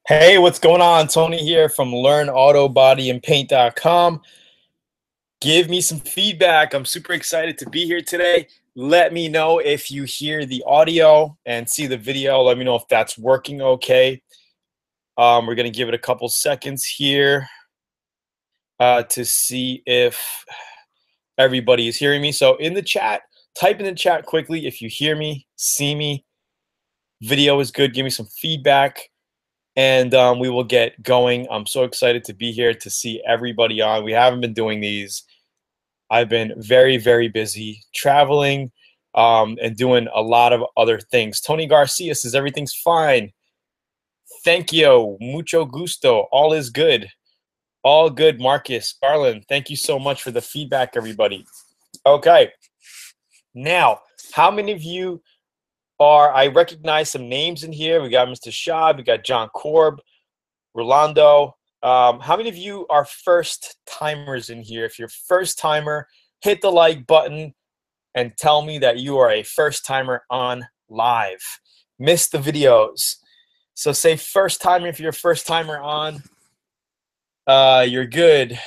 Hey, what's going on? Tony here from LearnAutoBodyAndPaint.com. Give me some feedback. I'm super excited to be here today. Let me know if you hear the audio and see the video. Let me know if that's working okay. We're going to give it a couple seconds here to see if everybody is hearing me. So in the chat, type in the chat quickly if you hear me, see me. Video is good. Give me some feedback. And we will get going. I'm so excited to be here to see everybody on. We haven't been doing these. I've been very, very busy traveling and doing a lot of other things. Tony Garcia says everything's fine. Thank you. Mucho gusto. All is good. All good, Marcus. Garland, thank you so much for the feedback, everybody. Okay. Now, how many of you I recognize some names in here. We got Mr. Shab. We got John Korb. Rolando, how many of you are first timers in here? If you're first timer, hit the like button and tell me that you are a first timer on live. Miss the videos. So say first timer if you're a first timer on. You're good.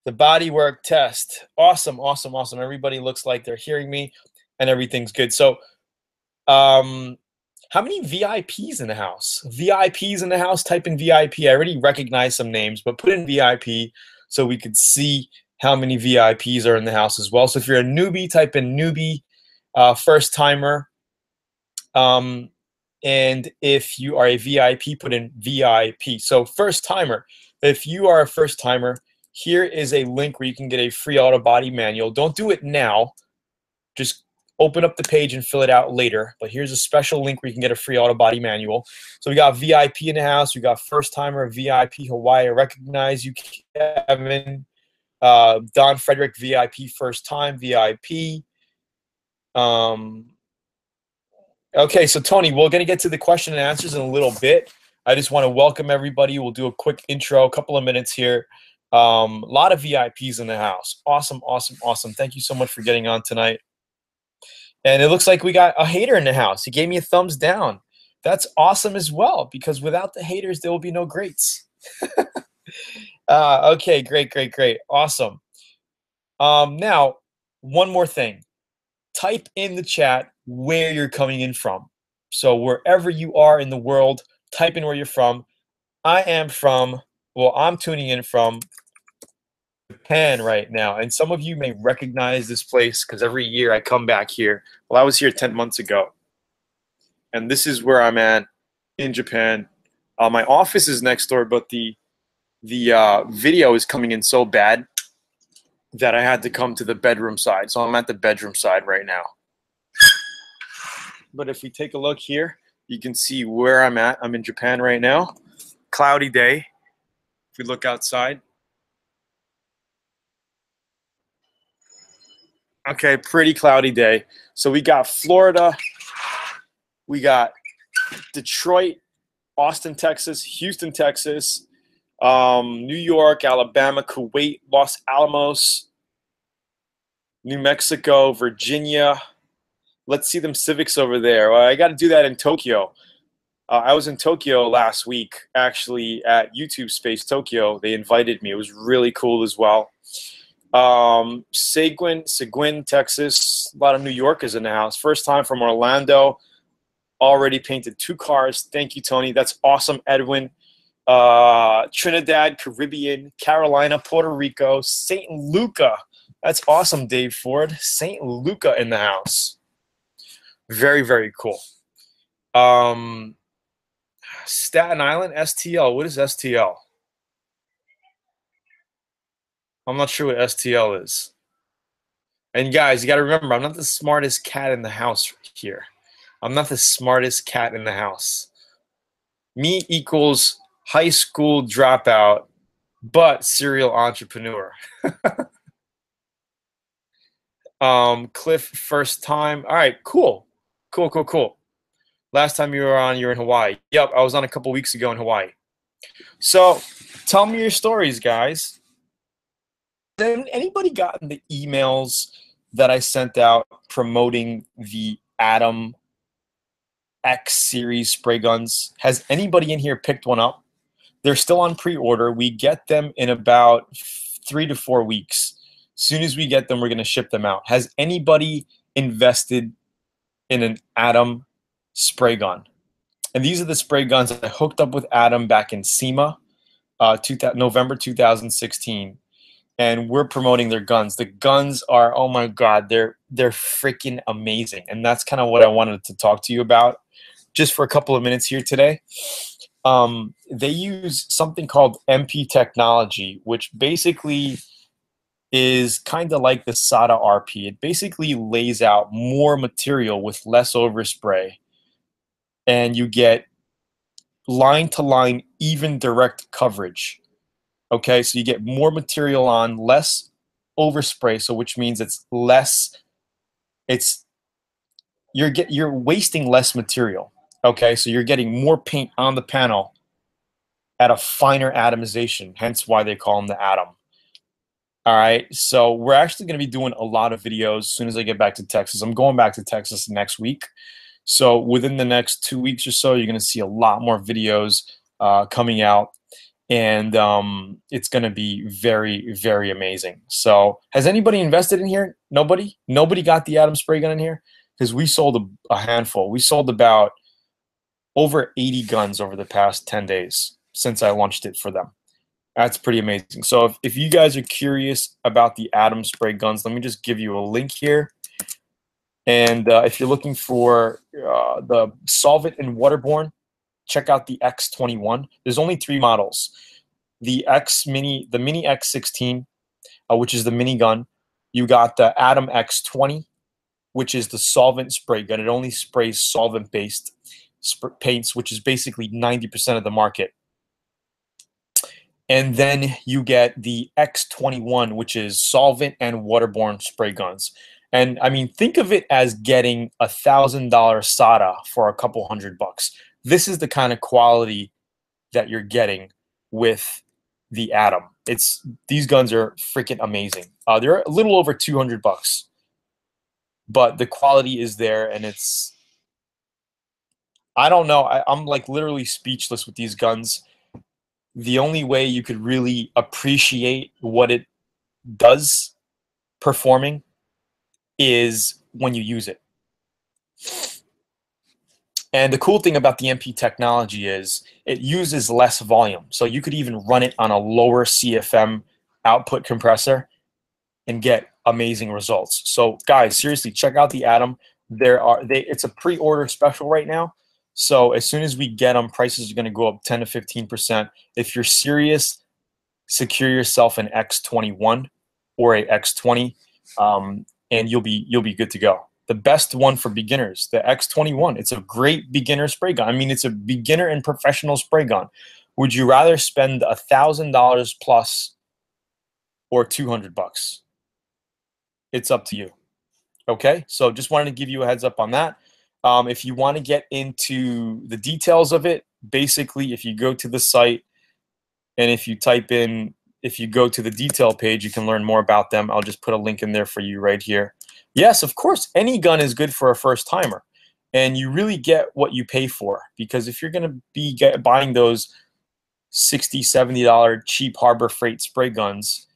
The body work test. Awesome, awesome, awesome. Everybody looks like they're hearing me and everything's good. So how many VIPs in the house? VIPs in the house, type in VIP. I already recognize some names, but put in VIP so we could see how many VIPs are in the house as well. So if you're a newbie, type in newbie, first timer. And if you are a VIP, put in VIP. So first timer, if you are a first timer, here is a link where you can get a free auto body manual. Don't do it now. Just open up the page and fill it out later. But here's a special link where you can get a free auto body manual. So we got VIP in the house. We got first timer, VIP Hawaii. I recognize you, Kevin. Don Frederick, VIP first time, VIP. Okay, so Tony, we're going to get to the question and answers in a little bit. I just want to welcome everybody. We'll do a quick intro, a couple of minutes here. A lot of VIPs in the house. Awesome, awesome, awesome. Thank you so much for getting on tonight. And it looks like we got a hater in the house. He gave me a thumbs down. That's awesome as well, because without the haters, there will be no greats. Okay, great, great, great. Awesome. Now, one more thing. Type in the chat where you're coming in from. So wherever you are in the world, type in where you're from. I'm tuning in from Japan right now, and some of you may recognize this place because every year I come back here. Well, I was here 10 months ago, and this is where I'm at in Japan. My office is next door, but the video is coming in so bad that I had to come to the bedroom side. So I'm at the bedroom side right now. But if we take a look here, you can see where I'm at. I'm in Japan right now. Cloudy day. If we look outside. Okay, pretty cloudy day. So we got Florida, we got Detroit, Austin, Texas, Houston, Texas, New York, Alabama, Kuwait, Los Alamos, New Mexico, Virginia. Let's see them Civics over there. Well, I got to do that in Tokyo. I was in Tokyo last week, actually, at YouTube Space Tokyo. They invited me. It was really cool as well. Seguin, Texas. A lot of New Yorkers in the house. First time from Orlando. Already painted 2 cars. Thank you, Tony. That's awesome, Edwin. Trinidad, Caribbean, Carolina, Puerto Rico, St. Lucia. That's awesome, Dave Ford. St. Lucia in the house. Very, very cool. Staten Island, STL. What is STL? I'm not sure what STL is. And guys, you got to remember, I'm not the smartest cat in the house here. I'm not the smartest cat in the house. Me equals high school dropout, but serial entrepreneur. Cliff, first time. All right, cool. Cool, cool, cool. Last time you were on, you're in Hawaii. Yep, I was on a couple weeks ago in Hawaii. So tell me your stories, guys. Has anybody gotten the emails that I sent out promoting the Atom X series spray guns. Has anybody in here picked one up? They're still on pre-order. We get them in about 3 to 4 weeks. As soon as we get them, we're going to ship them out. Has anybody invested in an Atom spray gun? And these are the spray guns I hooked up with Adam back in SEMA, November 2016. And we're promoting their guns. The guns are, oh my God, they're freaking amazing. And that's kind of what I wanted to talk to you about just for a couple of minutes here today. They use something called MP technology, which basically is kind of like the SATA RP. It basically lays out more material with less overspray, and you get line-to-line even direct coverage. Okay, so you get more material on, less overspray, so which means it's less, you're wasting less material. Okay, so you're getting more paint on the panel at a finer atomization, hence why they call them the Atom. All right, so we're actually going to be doing a lot of videos as soon as I get back to Texas. I'm going back to Texas next week. So within the next 2 weeks or so, you're going to see a lot more videos coming out. And it's going to be very, very amazing. So has anybody invested in here? Nobody? Nobody got the Atom spray gun in here? Because we sold a handful. We sold about over 80 guns over the past 10 days since I launched it for them. That's pretty amazing. So if you guys are curious about the Atom spray guns, let me just give you a link here. And if you're looking for the solvent and waterborne, check out the X21. There's only 3 models. The Mini X16, which is the mini gun. You got the Atom X20, which is the solvent spray gun. It only sprays solvent-based paints, which is basically 90% of the market. And then you get the X21, which is solvent and waterborne spray guns. And I mean, think of it as getting $1,000 SATA for a couple $100. This is the kind of quality that you're getting with the Atom. These guns are freaking amazing. They're a little over $200, but the quality is there, and I don't know. I'm like literally speechless with these guns. The only way you could really appreciate what it does performing is when you use it. And the cool thing about the MP technology is it uses less volume. So you could even run it on a lower CFM output compressor and get amazing results. So guys, seriously, check out the Atom. It's a pre-order special right now. So as soon as we get them, prices are going to go up 10 to 15%. If you're serious, secure yourself an X21 or a X20, and you'll be good to go. The best one for beginners, the X21. It's a great beginner spray gun. I mean, it's a beginner and professional spray gun. Would you rather spend $1,000 plus or $200? It's up to you. Okay, so just wanted to give you a heads up on that. If you want to get into the details of it, basically, if you go to the site and if you go to the detail page, you can learn more about them. I'll just put a link in there for you right here. Yes, of course, any gun is good for a first timer, and you really get what you pay for, because if you're going to be buying those $60, $70 cheap Harbor Freight spray guns,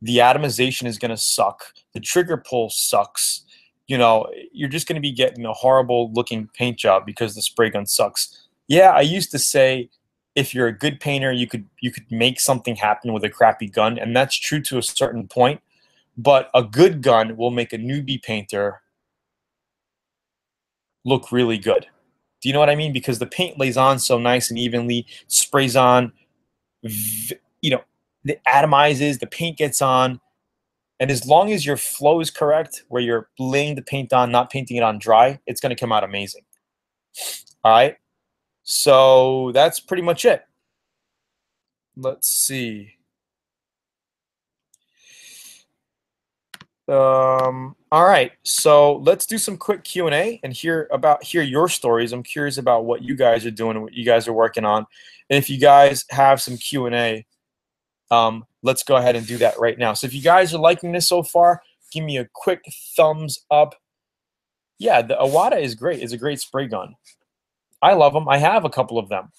the atomization is going to suck. The trigger pull sucks. You know, you're just going to be getting a horrible looking paint job because the spray gun sucks. Yeah, I used to say if you're a good painter, you could make something happen with a crappy gun, and that's true to a certain point. But a good gun will make a newbie painter look really good. Do you know what I mean? Because the paint lays on so nice and evenly, sprays on, you know, it atomizes, the paint gets on. And as long as your flow is correct, where you're laying the paint on, not painting it on dry, it's going to come out amazing. All right? So that's pretty much it. Let's see. All right, so let's do some quick Q&A and hear your stories. I'm curious about what you guys are doing and what you guys are working on. And if you guys have some Q&A, let's go ahead and do that right now. So if you guys are liking this so far, give me a quick thumbs up. Yeah, the Iwata is great. It's a great spray gun. I love them. I have a couple of them.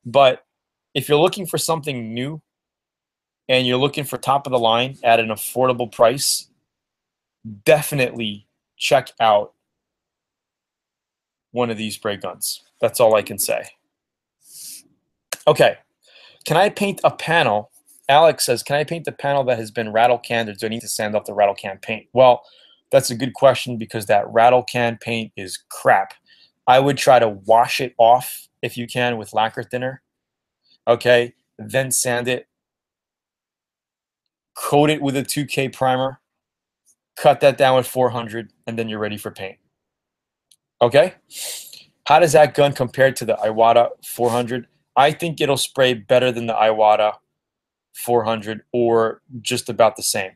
But if you're looking for something new and you're looking for top of the line at an affordable price, definitely check out one of these spray guns. That's all I can say. Okay, can I paint a panel? Alex says, can I paint the panel that has been rattle canned, or do I need to sand off the rattle can paint? Well, that's a good question because that rattle can paint is crap. I would try to wash it off if you can with lacquer thinner. Okay, then sand it, coat it with a 2K primer, cut that down with 400, and then you're ready for paint. Okay? How does that gun compare to the Iwata 400? I think it'll spray better than the Iwata 400 or just about the same.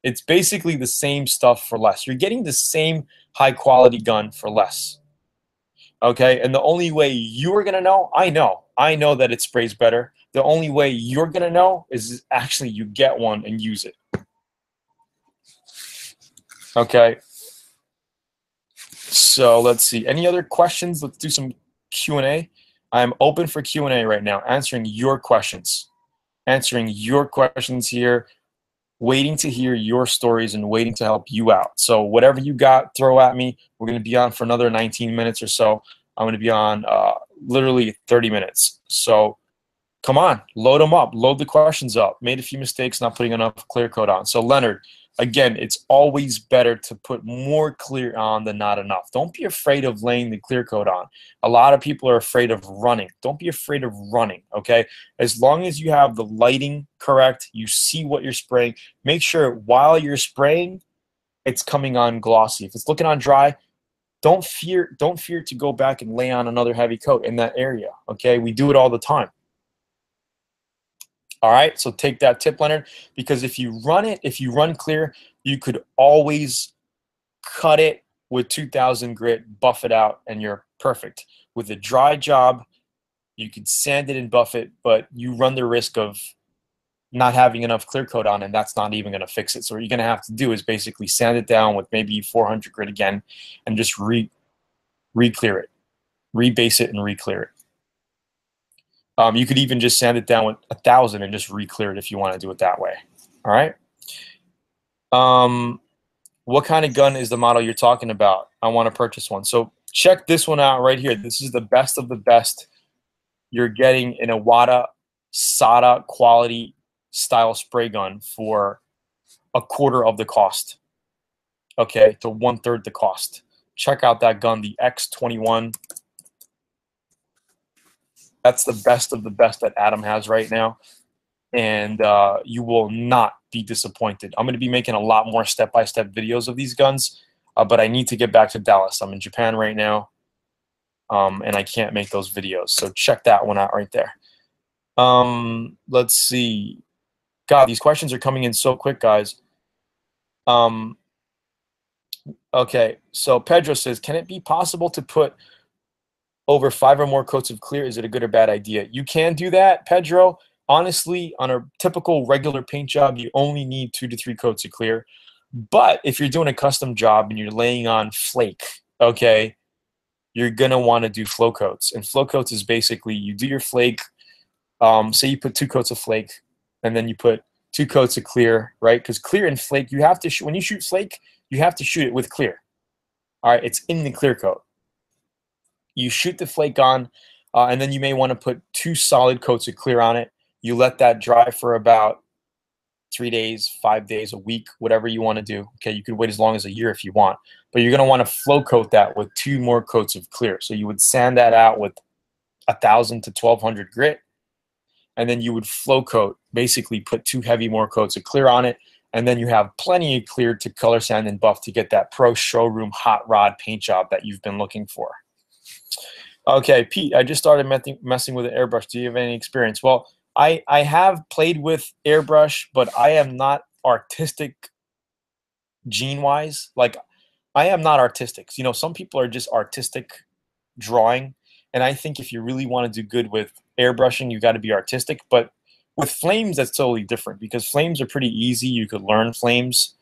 It's basically the same stuff for less. You're getting the same high quality gun for less. Okay? And the only way you're going to know, I know that it sprays better. The only way you're going to know is actually you get one and use it. Okay? So let's see. Any other questions? Let's do some Q&A. I'm open for Q&A right now, answering your questions. Answering your questions here, waiting to hear your stories and waiting to help you out. So whatever you got, throw at me. We're going to be on for another 19 minutes or so. I'm going to be on literally 30 minutes. So come on, load them up. Load the questions up. Made a few mistakes not putting enough clear coat on. So Leonard, again, it's always better to put more clear on than not enough. Don't be afraid of laying the clear coat on. A lot of people are afraid of running. Don't be afraid of running, okay? As long as you have the lighting correct, you see what you're spraying, make sure while you're spraying, it's coming on glossy. If it's looking on dry, don't fear to go back and lay on another heavy coat in that area, okay? We do it all the time. All right, so take that tip, Leonard, because if you run clear, you could always cut it with 2000 grit, buff it out, and you're perfect. With a dry job, you could sand it and buff it, but you run the risk of not having enough clear coat on, and that's not even going to fix it. So what you're going to have to do is basically sand it down with maybe 400 grit again and just re-clear it, rebase it and re-clear it. You could even just sand it down with 1000 and just re-clear it if you want to do it that way. All right. What kind of gun is the model you're talking about? I want to purchase one. So check this one out right here. This is the best of the best you're getting in a Iwata SATA quality style spray gun for a quarter of the cost. Okay, to 1/3 the cost. Check out that gun, the X21. That's the best of the best that Adam has right now, and you will not be disappointed. I'm going to be making a lot more step-by-step videos of these guns, but I need to get back to Dallas. I'm in Japan right now, and I can't make those videos, so check that one out right there. Let's see. God, these questions are coming in so quick, guys. Okay, so Pedro says, can it be possible to put over 5 or more coats of clear? Is it a good or bad idea? You can do that, Pedro. Honestly, on a typical regular paint job, you only need 2 to 3 coats of clear. But if you're doing a custom job and you're laying on flake, okay, you're going to want to do flow coats. And flow coats is basically you do your flake, say you put 2 coats of flake, and then you put 2 coats of clear, right? Because clear and flake, you have to when you shoot flake, you have to shoot it with clear. All right, it's in the clear coat. You shoot the flake on, and then you may want to put 2 solid coats of clear on it. You let that dry for about 3 days, 5 days, a week, whatever you want to do. Okay, you could wait as long as a year if you want, but you're going to want to flow coat that with 2 more coats of clear. So you would sand that out with 1000 to 1200 grit, and then you would flow coat, basically put 2 heavy more coats of clear on it, and then you have plenty of clear to color sand and buff to get that pro showroom hot rod paint job that you've been looking for. Okay, Pete, I just started messing with an airbrush. Do you have any experience? Well, I have played with airbrush, but I am not artistic gene-wise. Like, I am not artistic. You know, some people are just artistic drawing, and I think if you really want to do good with airbrushing, you got to be artistic. But with flames, that's totally different because flames are pretty easy. You could learn flames.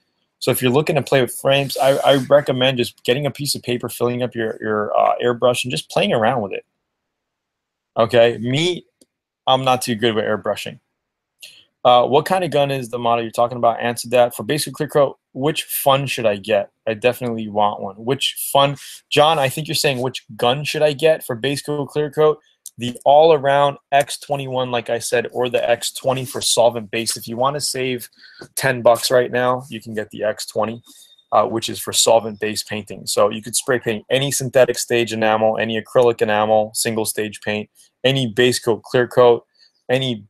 So if you're looking to play with flames, I recommend just getting a piece of paper, filling up your airbrush, and just playing around with it. Okay, I'm not too good with airbrushing. What kind of gun is the model you're talking about? Answer that. For basic clear coat, which fun should I get? I definitely want one. Which fun? John, I think you're saying which gun should I get for basic clear coat? The all-around X21, like I said, or the X20 for solvent base. If you want to save $10 right now, you can get the X20, which is for solvent-based painting. So you could spray paint any synthetic stage enamel, any acrylic enamel, single-stage paint, any base coat, clear coat, any,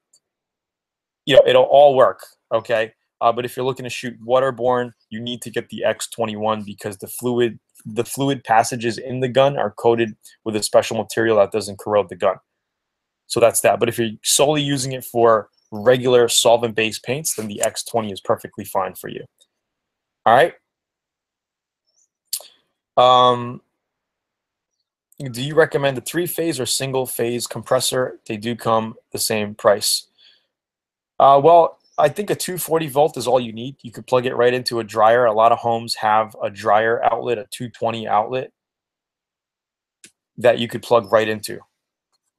it'll all work, okay? But if you're looking to shoot waterborne, you need to get the X21 because the fluid passages in the gun are coated with a special material that doesn't corrode the gun. So that's that. But if you're solely using it for regular solvent-based paints, then the X20 is perfectly fine for you. All right? Do you recommend a 3-phase or single-phase compressor? They do come the same price. Well, I think a 240 volt is all you need. You could plug it right into a dryer. A lot of homes have a dryer outlet, a 220 outlet that you could plug right into.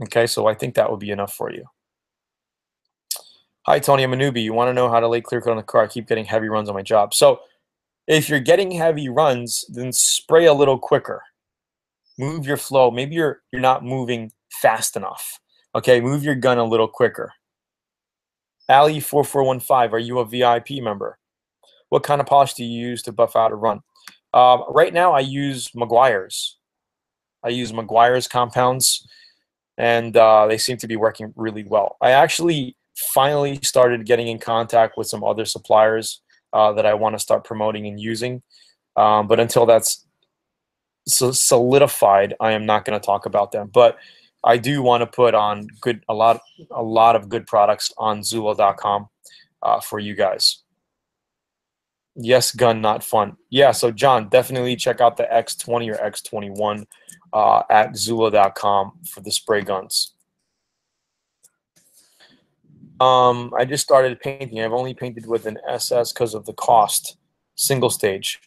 Okay, so I think that would be enough for you. Hi, Tony, I'm a newbie. You want to know how to lay clear coat on the car? I keep getting heavy runs on my job. So if you're getting heavy runs, then spray a little quicker. Move your flow. Maybe you're not moving fast enough. Okay, move your gun a little quicker. Ali4415, are you a VIP member? What kind of polish do you use to buff out a run? Right now, I use Meguiar's. I use Meguiar's compounds, and they seem to be working really well. I actually finally started getting in contact with some other suppliers that I want to start promoting and using. But until that's solidified, I am not going to talk about them. But I do want to put on a lot of good products on Zula.com for you guys. Yes, gun, not fun. Yeah, so John, definitely check out the X20 or X21 at Zula.com for the spray guns. I just started painting. I've only painted with an SS because of the cost. Single stage.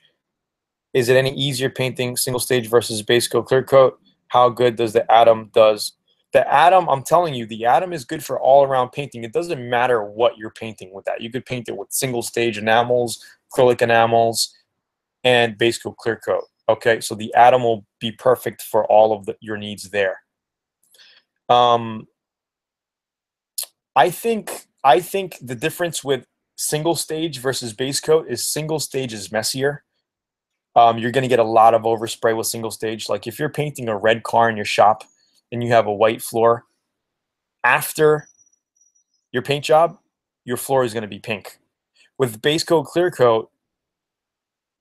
Is it any easier painting single stage versus base coat, clear coat? How good does the Atom does? The Atom, I'm telling you, the Atom is good for all-around painting. It doesn't matter what you're painting with that. You could paint it with single stage enamels, acrylic enamels, and base coat, clear coat. Okay, so the Atom will be perfect for all of your needs there. I think the difference with single stage versus base coat is single stage is messier. You're going to get a lot of overspray with single stage. Like if you're painting a red car in your shop and you have a white floor, after your paint job, your floor is going to be pink. With base coat, clear coat,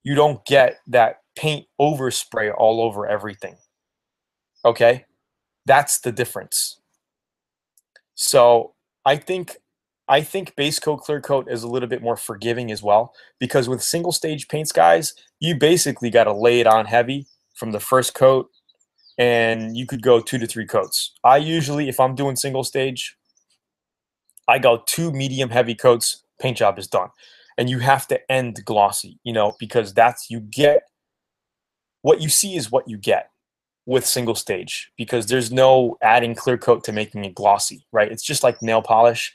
you don't get that paint overspray all over everything. Okay? That's the difference. So I think base coat, clear coat is a little bit more forgiving as well, because with single stage paints, guys, you basically got to lay it on heavy from the first coat, and you could go 2 to 3 coats. I usually, if I'm doing single stage, I go 2 medium heavy coats, paint job is done. And you have to end glossy, because you get what you see is what you get with single stage, because there's no adding clear coat to making it glossy, right? It's just like nail polish,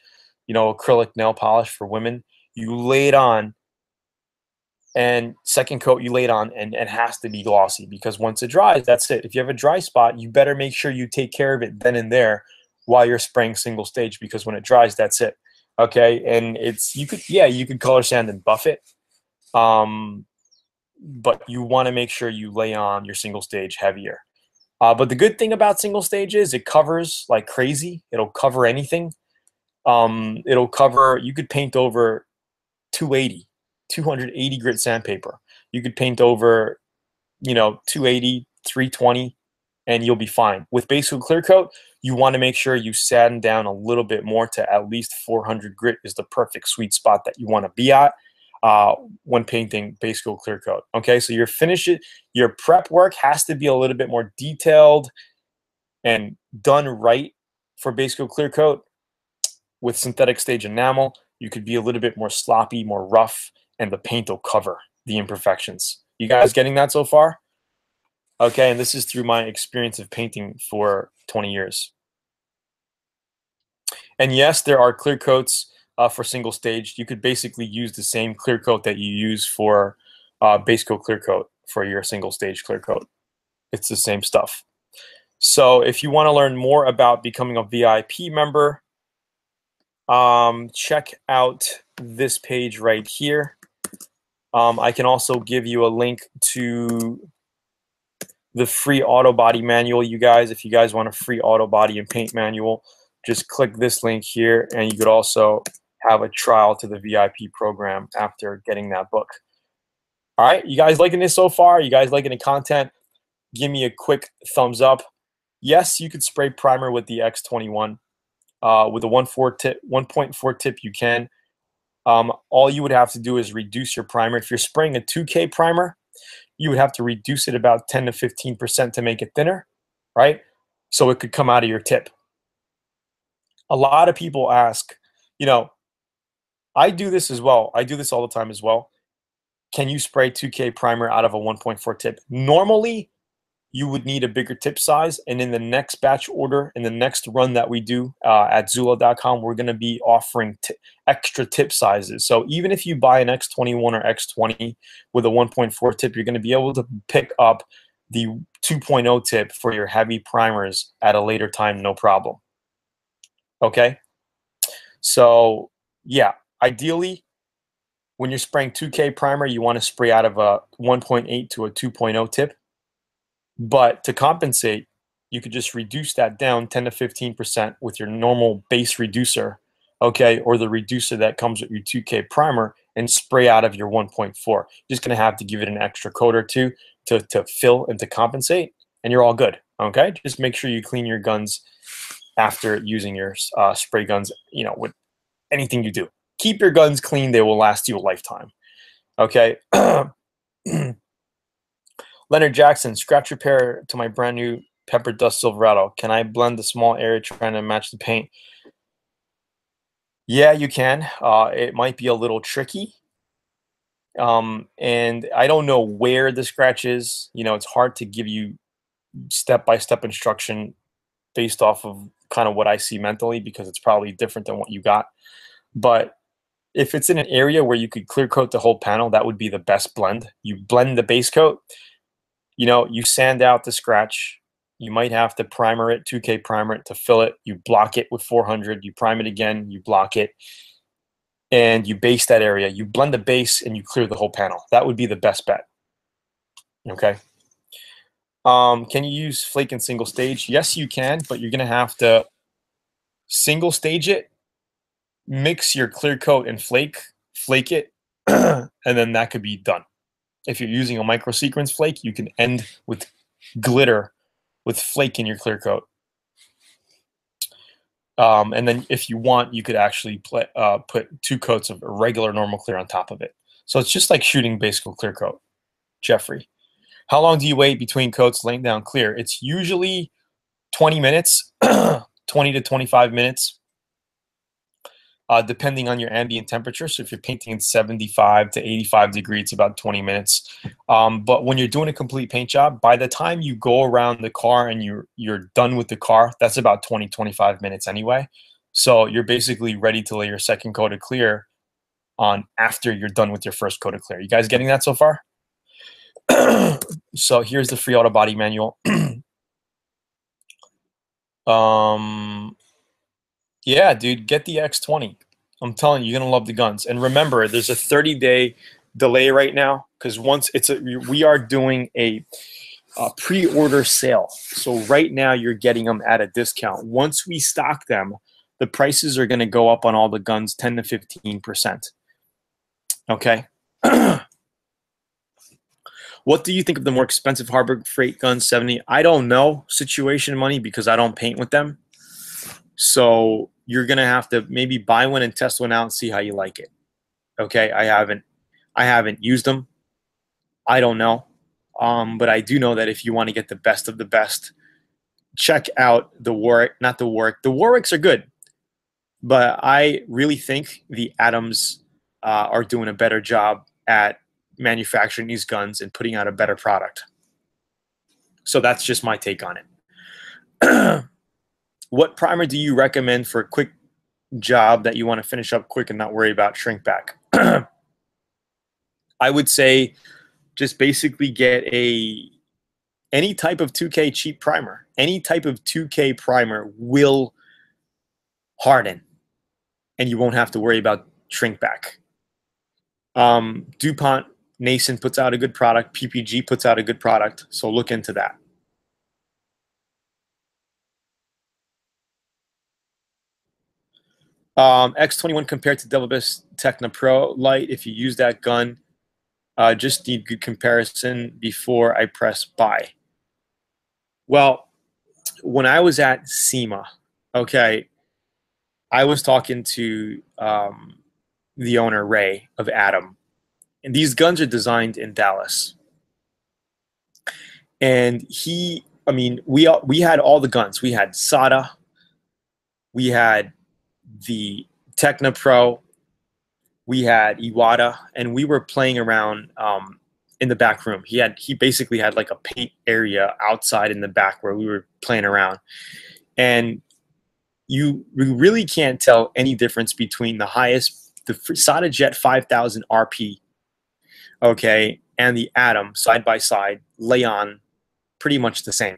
acrylic nail polish for women. You lay it on, and second coat you lay it on, and it has to be glossy, because once it dries, that's it. If you have a dry spot, you better make sure you take care of it then and there while you're spraying single stage, because when it dries, that's it. Okay, and you could color sand and buff it, but you want to make sure you lay on your single stage heavier. But the good thing about single stage is it covers like crazy. It'll cover anything. You could paint over 280 grit sandpaper. You could paint over, 280, 320, and you'll be fine. With base coat, clear coat, you want to make sure you sand down a little bit more to at least 400 grit is the perfect sweet spot that you want to be at when painting base coat, clear coat. Okay, so your prep work has to be a little bit more detailed and done right for base coat, clear coat. With synthetic stage enamel, you could be a little bit more sloppy, more rough, and the paint will cover the imperfections. You guys getting that so far? Okay, and this is through my experience of painting for 20 years. And yes, there are clear coats for single stage. You could basically use the same clear coat that you use for base coat clear coat for your single stage clear coat. It's the same stuff. So if you want to learn more about becoming a VIP member, check out this page right here. I can also give you a link to the free auto body manual, you guys. If you guys want a free auto body and paint manual, just click this link here, and you could also have a trial to the VIP program after getting that book. All right, you guys liking this so far? You guys liking the content? Give me a quick thumbs up. Yes, you could spray primer with the X21. With a 1.4 tip, you can. All you would have to do is reduce your primer. If you're spraying a 2K primer, you would have to reduce it about 10 to 15% to make it thinner, right? So it could come out of your tip. A lot of people ask, I do this as well. I do this all the time as well. Can you spray 2K primer out of a 1.4 tip? Normally, you would need a bigger tip size. And in the next batch order, in the next run that we do at Zula.com, we're going to be offering extra tip sizes. So even if you buy an X21 or X20 with a 1.4 tip, you're going to be able to pick up the 2.0 tip for your heavy primers at a later time, no problem. Okay? So, yeah, ideally, when you're spraying 2K primer, you want to spray out of a 1.8 to a 2.0 tip. But to compensate, you could just reduce that down 10 to 15% with your normal base reducer, okay, or the reducer that comes with your 2K primer, and spray out of your 1.4. You're just going to have to give it an extra coat or two to fill and to compensate, and you're all good, okay? Just make sure you clean your guns after using your spray guns, with anything you do. Keep your guns clean. They will last you a lifetime, okay? Leonard Jackson, scratch repair to my brand new Pepper Dust Silverado. Can I blend the small area trying to match the paint? Yeah, you can. It might be a little tricky. And I don't know where the scratch is. It's hard to give you step-by-step instruction based off of kind of what I see mentally, because it's probably different than what you got. But if it's in an area where you could clear coat the whole panel, that would be the best blend. You blend the base coat. You sand out the scratch. You might have to primer it, 2K primer it to fill it. You block it with 400. You prime it again. You block it. And you base that area. You blend the base and you clear the whole panel. That would be the best bet. Okay. Can you use flake and single stage? Yes, you can, but you're going to have to single stage it, mix your clear coat and flake it, and then that could be done. If you're using a micro sequence flake, you can end with glitter with flake in your clear coat. And then if you want, you could actually put 2 coats of regular normal clear on top of it. So it's just like shooting base coat clear coat. Jeffrey, how long do you wait between coats laying down clear? It's usually 20 minutes, 20 to 25 minutes. Depending on your ambient temperature. So if you're painting in 75 to 85 degrees, it's about 20 minutes. But when you're doing a complete paint job, by the time you go around the car and you're done with the car, that's about 20, 25 minutes anyway. So you're basically ready to lay your second coat of clear on after you're done with your first coat of clear. You guys getting that so far? So here's the free auto body manual. Yeah, dude, get the X20. I'm telling you, you're gonna love the guns. And remember, there's a 30-day delay right now, because we are doing a pre-order sale. So right now you're getting them at a discount. Once we stock them, the prices are gonna go up on all the guns 10 to 15%. Okay. What do you think of the more expensive Harbor Freight Gun 70? I don't know, situation money, because I don't paint with them. So you're going to have to maybe buy one and test one out and see how you like it. Okay, I haven't used them. I don't know. But I do know that if you want to get the best of the best, check out the Warwick, not the Warwick. The Warwicks are good, but I really think the Adams are doing a better job at manufacturing these guns and putting out a better product. So that's just my take on it. What primer do you recommend for quick job that you want to finish up quick and not worry about shrink back, I would say just basically get any type of 2K cheap primer. Any type of 2K primer will harden, and you won't have to worry about shrink back. DuPont Nason puts out a good product. PPG puts out a good product, so look into that. X21 compared to Double Best Techna Pro Light. If you use that gun, just need good comparison before I press buy. Well, when I was at SEMA, okay, I was talking to the owner, Ray, of Atom. And these guns are designed in Dallas. And we had all the guns. We had SATA. We had the Techna Pro. We had Iwata. And we were playing around in the back room. He basically had like a paint area outside in the back where we were playing around. And you really can't tell any difference between the SATA Jet 5000 RP, okay, and the Atom side by side, lay on pretty much the same.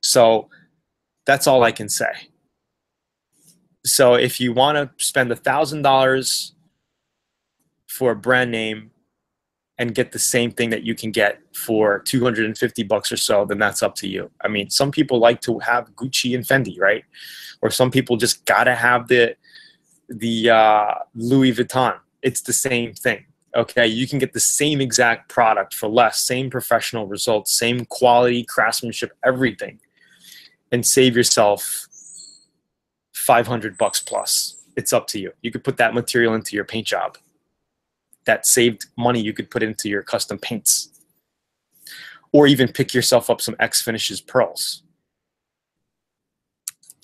So that's all I can say. So if you want to spend $1,000 for a brand name and get the same thing that you can get for $250 or so, then that's up to you. I mean, some people like to have Gucci and Fendi, right? Or some people just gotta have the Louis Vuitton. It's the same thing. Okay, you can get the same exact product for less, same professional results, same quality, craftsmanship, everything, and save yourself $500 plus. It's up to you. You could put that material into your paint job. That saved money you could put into your custom paints, or even pick yourself up some X Finishes pearls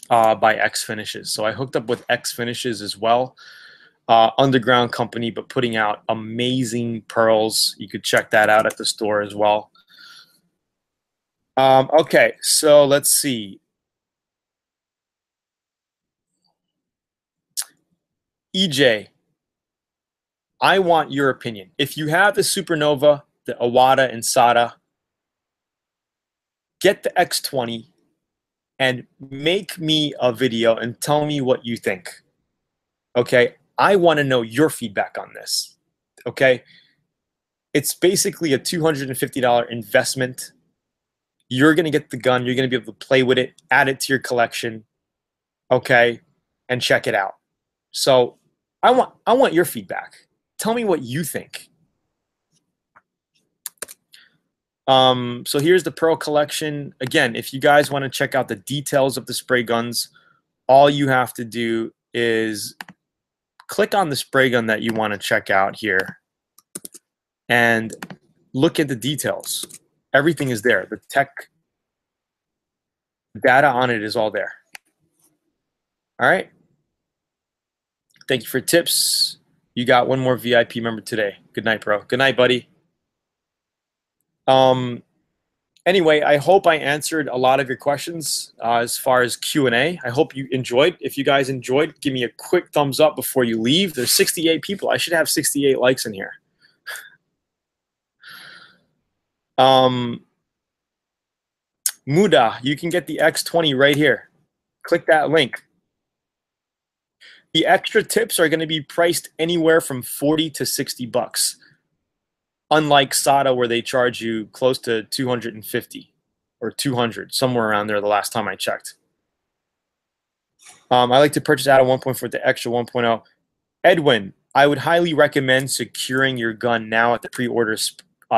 by X Finishes. So I hooked up with X Finishes as well. Underground company, but putting out amazing pearls. You could check that out at the store as well. Okay, so let's see. EJ, I want your opinion. If you have the Supernova, the Iwata, and SATA, get the X20 and make me a video and tell me what you think. Okay, I want to know your feedback on this. Okay, it's basically a $250 investment. You're going to get the gun. You're going to be able to play with it, add it to your collection, okay, and check it out. So I want your feedback. Tell me what you think. So here's the Pearl collection. Again, if you guys want to check out the details of the spray guns, all you have to do is click on the spray gun that you want to check out here and look at the details. Everything is there. The tech data on it is all there. All right. Thank you for tips. You got one more VIP member today. Good night, bro. Good night, buddy. Anyway, I hope I answered a lot of your questions as far as Q&A. I hope you enjoyed. If you guys enjoyed, give me a quick thumbs up before you leave. There's 68 people. I should have 68 likes in here. Muda, you can get the X20 right here. Click that link. The extra tips are going to be priced anywhere from 40 to 60 bucks. Unlike SATA, where they charge you close to 250 or 200, somewhere around there the last time I checked. I like to purchase out of 1.4 with the extra 1.0. Edwin, I would highly recommend securing your gun now at the pre-order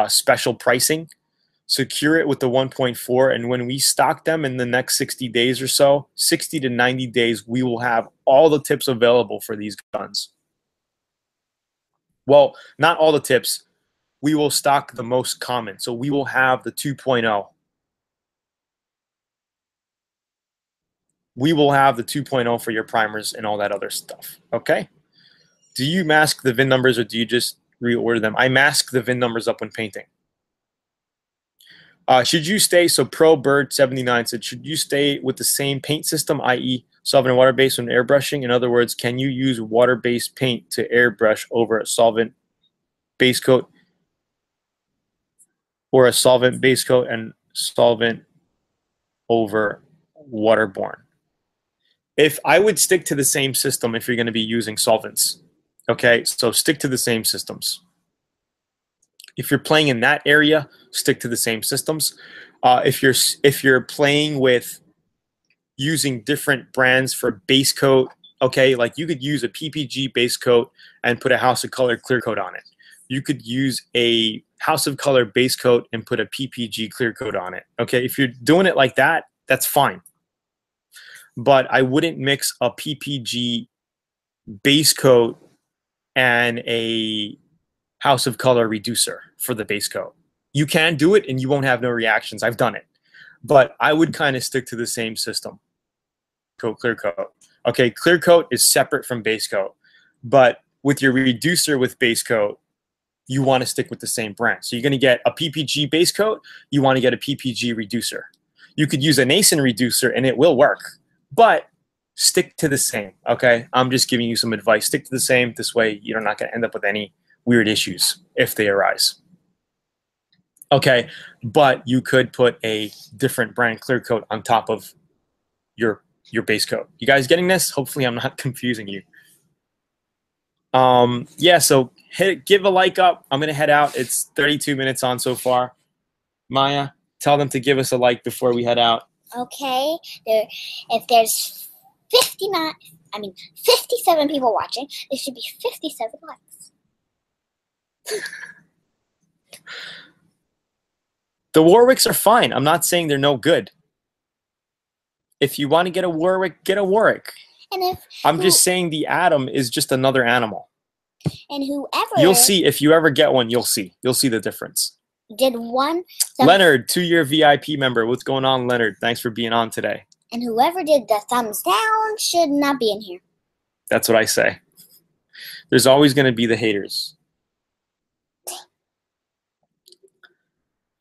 special pricing. Secure it with the 1.4, and when we stock them in the next 60 days or so, 60 to 90 days, we will have all the tips available for these guns. Well, not all the tips. We will stock the most common. So we will have the 2.0. We will have the 2.0 for your primers and all that other stuff. Okay? Do you mask the VIN numbers or do you just reorder them? I mask the VIN numbers up when painting. Should you stay, so Pro Bird 79 said, should you stay with the same paint system, i.e. solvent and water-based when airbrushing? In other words, can you use water-based paint to airbrush over a solvent base coat, or a solvent base coat and solvent over waterborne? If I would stick to the same system if you're going to be using solvents. Okay, so stick to the same systems. If you're playing in that area, stick to the same systems. If you're playing with using different brands for base coat, okay, like you could use a PPG base coat and put a House of Color clear coat on it. You could use a House of Color base coat and put a PPG clear coat on it. Okay, if you're doing it like that, that's fine. But I wouldn't mix a PPG base coat and a House of Color reducer for the base coat. You can do it and you won't have no reactions. I've done it. But I would kind of stick to the same system. Clear coat. Okay, clear coat is separate from base coat. But with your reducer with base coat, you want to stick with the same brand. So you're going to get a PPG base coat, you want to get a PPG reducer. You could use a Nason reducer and it will work. But stick to the same, okay? I'm just giving you some advice. Stick to the same. This way you're not going to end up with any weird issues if they arise. Okay, but you could put a different brand clear coat on top of your base coat. You guys getting this? Hopefully I'm not confusing you. Yeah, so give a like up. I'm going to head out. It's 32 minutes on so far. Maya, tell them to give us a like before we head out. Okay, if there's 57 people watching, there should be 57 likes. The Warwicks are fine. I'm not saying they're no good. If you want to get a Warwick, get a Warwick. And I'm just saying the Atom is just another animal. And whoever... You'll see. If you ever get one, you'll see. You'll see the difference. Did one... Leonard, 2-year VIP member. What's going on, Leonard? Thanks for being on today. And whoever did the thumbs down should not be in here. That's what I say. There's always going to be the haters.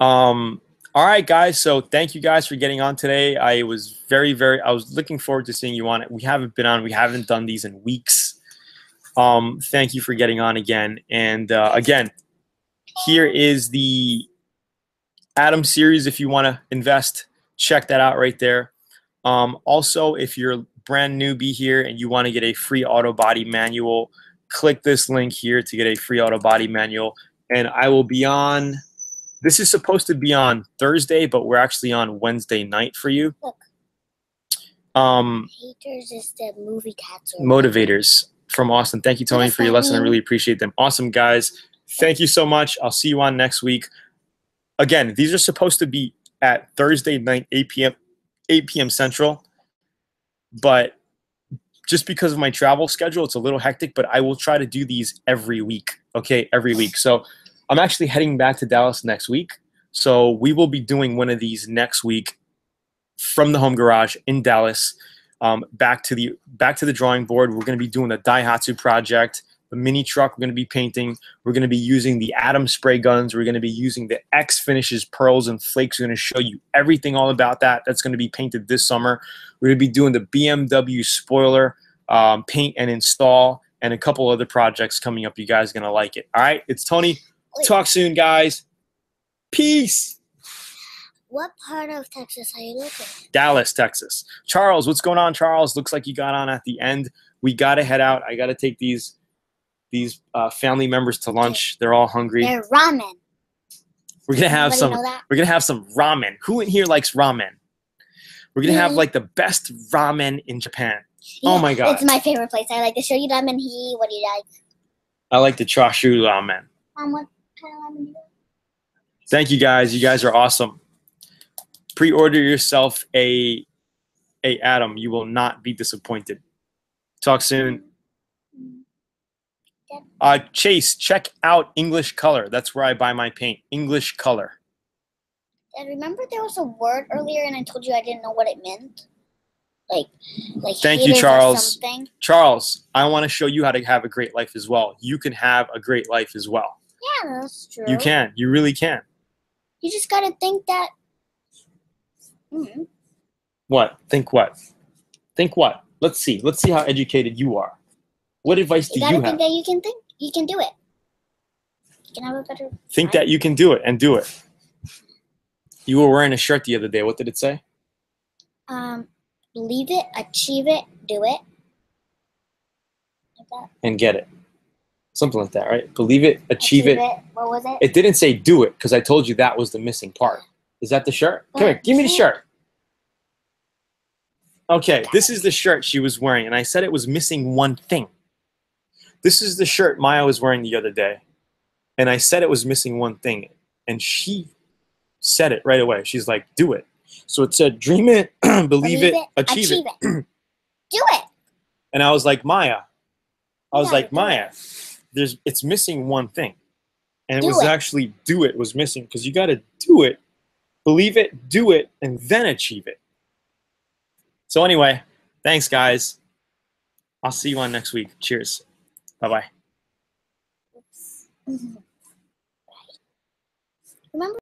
All right, guys. So thank you guys for getting on today. I was I was looking forward to seeing you on it. We haven't been on. We haven't done these in weeks. Thank you for getting on again. And again, here is the Atom series. If you want to invest, check that out right there. Also, if you're a brand newbie here and you want to get a free auto body manual, click this link here to get a free auto body manual. And I will be on. This is supposed to be on Thursday, but we're actually on Wednesday night for you. Look. Haters is the movie cats. Motivators from Austin. Thank you, Tony, for your lesson. I really appreciate them. Awesome, guys. Thank you so much. I'll see you on next week. Again, these are supposed to be at Thursday night, 8 p.m. Central. But just because of my travel schedule, it's a little hectic, but I will try to do these every week. Okay, every week. So I'm actually heading back to Dallas next week. So we will be doing one of these next week from the home garage in Dallas. Back to the drawing board. We're going to be doing the Daihatsu project, the mini truck we're going to be painting. We're going to be using the Atom spray guns. We're going to be using the X Finishes pearls and flakes. We're going to show you everything all about that. That's going to be painted this summer. We're going to be doing the BMW spoiler paint and install, and a couple other projects coming up. You guys are going to like it. All right, it's Tony. Talk soon, guys. Peace. What part of Texas are you looking at? Dallas, Texas. Charles, what's going on, Charles? Looks like you got on at the end. We got to head out. I got to take these family members to lunch. They're all hungry. They're ramen. We're gonna have some. We're gonna have some ramen. Who in here likes ramen? We're gonna have like the best ramen in Japan. Yeah, oh my god! It's my favorite place. I like the shoyu ramen. What do you like? I like the chashu ramen. What kind of ramen do you like? Thank you guys. You guys are awesome. Pre-order yourself a Atom. You will not be disappointed. Talk soon. Chase, check out English Color. That's where I buy my paint. English Color. Dad, remember there was a word earlier and I told you I didn't know what it meant? Like Thank you, Charles. Charles, I want to show you how to have a great life as well. You can have a great life as well. Yeah, that's true. You can. You really can. You just gotta think that. Mm, What? Think what? Think what? Let's see. Let's see how educated you are. What advice do you gotta you think have? that you can think. You can do it. You can have a better. Think time. that you can do it and do it. You were wearing a shirt the other day. What did it say? Believe it, achieve it, do it. Like that. And get it. Something like that, right? Believe it, achieve it. What was it? It didn't say do it because I told you that was the missing part. Is that the shirt? Come here, give me the shirt. Okay, this is the shirt she was wearing, and I said it was missing one thing. This is the shirt Maya was wearing the other day, and I said it was missing one thing, and she said it right away. She's like, do it. So it said, dream it, believe it, achieve it. Do it. And I was like, Maya. I was Yeah, like, do Maya, it's missing one thing. And it Do was it. actually do it was missing because you got to do it, believe it, do it, and then achieve it. So anyway, thanks, guys. I'll see you on next week. Cheers. Bye-bye. Remember